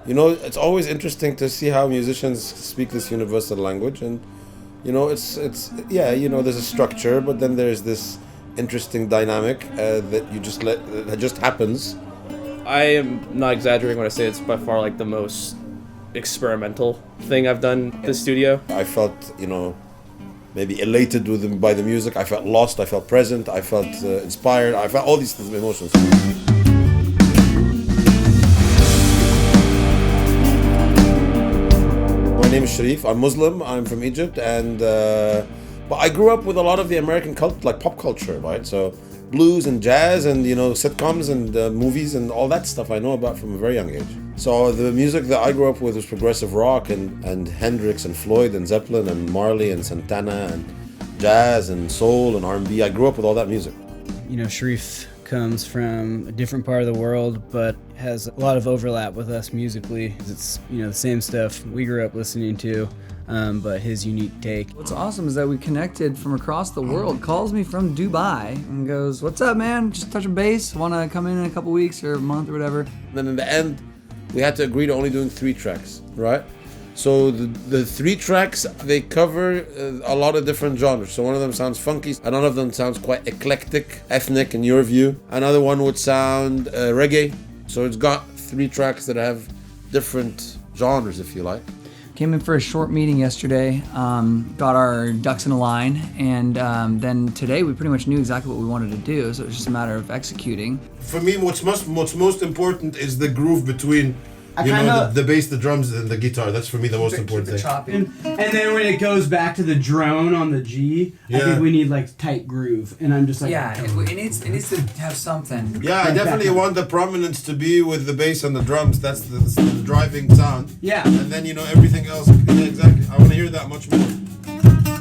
It's always interesting to see how musicians speak this universal language, and there's a structure, but then there's this interesting dynamic that just happens. I am not exaggerating when I say it's by far like the most experimental thing I've done at the studio. I felt, maybe elated by the music. I felt lost. I felt present. I felt inspired. I felt all these emotions. My name is Sharif. I'm Muslim. I'm from Egypt, and but I grew up with a lot of the American pop culture, right? So blues and jazz and sitcoms and movies and all that stuff I know about from a very young age. So the music that I grew up with was progressive rock and Hendrix and Floyd and Zeppelin and Marley and Santana and jazz and soul and R&B. I grew up with all that music. Sharif comes from a different part of the world, but has a lot of overlap with us musically. It's the same stuff we grew up listening to, but his unique take. What's awesome is that we connected from across the world. Calls me from Dubai and goes, "What's up, man? Just touch a base. Want to come in a couple weeks or a month or whatever." Then in the end, we had to agree to only doing 3 tracks, right? So the 3 tracks, they cover a lot of different genres. So one of them sounds funky, another of them sounds quite eclectic, ethnic in your view. Another one would sound reggae. So it's got 3 tracks that have different genres, if you like. Came in for a short meeting yesterday, got our ducks in a line, and then today we pretty much knew exactly what we wanted to do, so it was just a matter of executing. For me, what's most important is the groove between the bass, the drums, and the guitar. That's for me the most important thing. And then when it goes back to the drone on the G, I think we need tight groove. And I'm just like, it needs to have something. Yeah, I definitely want the prominence to be with the bass and the drums. That's the driving sound. Yeah. And then everything else. Yeah, exactly. I want to hear that much more.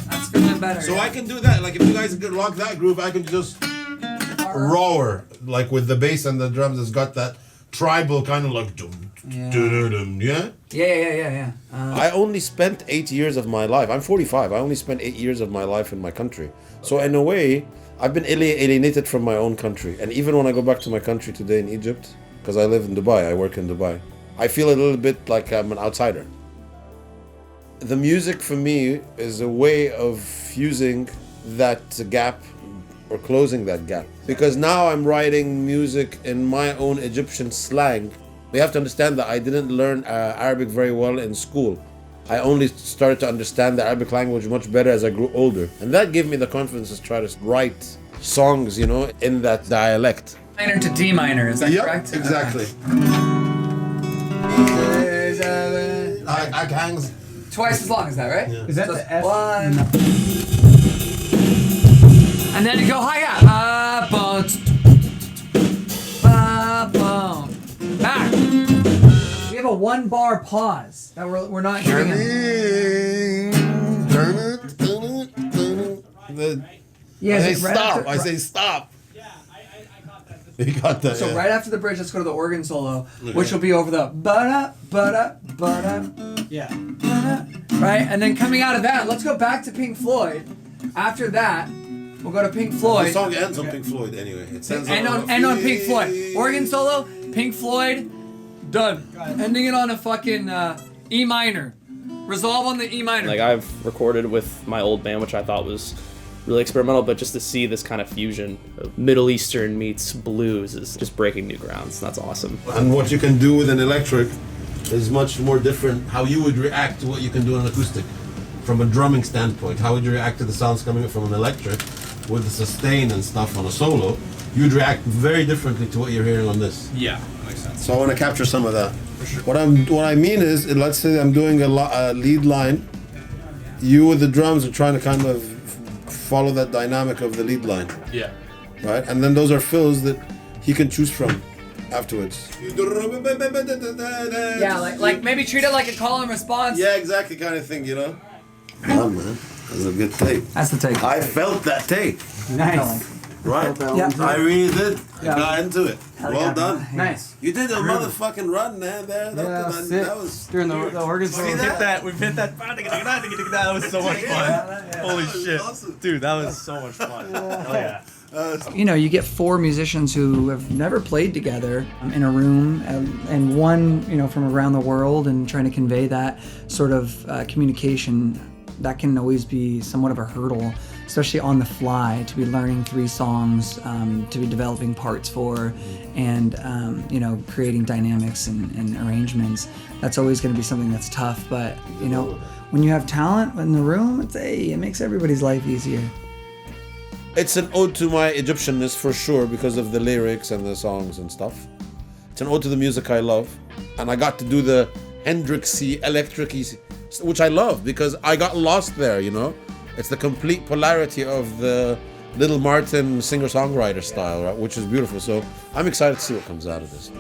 That's feeling better. So I can do that. Like if you guys could lock that groove, I can just roar with the bass and the drums. It's got that tribal kind of Yeah. I only spent 8 years of my life. I'm 45. I only spent 8 years of my life in my country. So in a way, I've been alienated from my own country. And even when I go back to my country today in Egypt, because I live in Dubai, I work in Dubai, I feel a little bit like I'm an outsider. The music for me is a way of fusing that gap or closing that gap. Because now I'm writing music in my own Egyptian slang. You have to understand that I didn't learn Arabic very well in school. I only started to understand the Arabic language much better as I grew older. And that gave me the confidence to try to write songs, in that dialect. Minor to D minor, is that correct? Exactly. I hangs. Twice as long as that, right? Yeah. is that So the F? 1. And then you go hi-hat. Back. We have a 1-bar pause that we're not hearing. I say stop. I say stop. Yeah, I caught that. You got that. So right after the bridge, let's go to the organ solo, which will be over the ba-da, ba-da, ba-da, Yeah. ba-da, right? And then coming out of that, let's go back to Pink Floyd. After that, we'll go to Pink The Floyd. song ends on Pink Floyd anyway. It ends on Pink Floyd. Organ solo, Pink Floyd, done. Ending it on a fucking E minor. Resolve on the E minor. I've recorded with my old band, which I thought was really experimental, but just to see this kind of fusion of Middle Eastern meets blues is just breaking new grounds. That's awesome. And what you can do with an electric is much more different. How you would react to what you can do on an acoustic. From a drumming standpoint, how would you react to the sounds coming from an electric with the sustain and stuff on a solo? You'd react very differently to what you're hearing on this. Yeah, makes sense. So I want to capture some of that. For sure. What I mean is, let's say I'm doing a lead line. You with the drums are trying to kind of follow that dynamic of the lead line. Yeah. Right? And then those are fills that he can choose from afterwards. Yeah, like maybe treat it like a call and response. Yeah, exactly, kind of thing, Yeah, man. That's a good take. That's the take. I felt that take. Nice. Right? Yeah. I really did. Yeah. I got into it. Hell Well yeah. done. Nice. You did a motherfucking run, man. There. That was During the organ solo. See that? We've hit that. That was so much fun. Holy shit. Awesome. Dude, that was so much fun. Hell yeah. You get four musicians who have never played together in a room, and one, from around the world, and trying to convey that sort of communication. That can always be somewhat of a hurdle, especially on the fly, to be learning 3 songs, to be developing parts for, and creating dynamics and arrangements. That's always going to be something that's tough. But when you have talent in the room, it makes everybody's life easier. It's an ode to my Egyptianness for sure, because of the lyrics and the songs and stuff. It's an ode to the music I love, and I got to do the Hendrixy, electric-y, which I love because I got lost there. It's the complete polarity of the Little Martin singer-songwriter style, right? Which is beautiful. So I'm excited to see what comes out of this.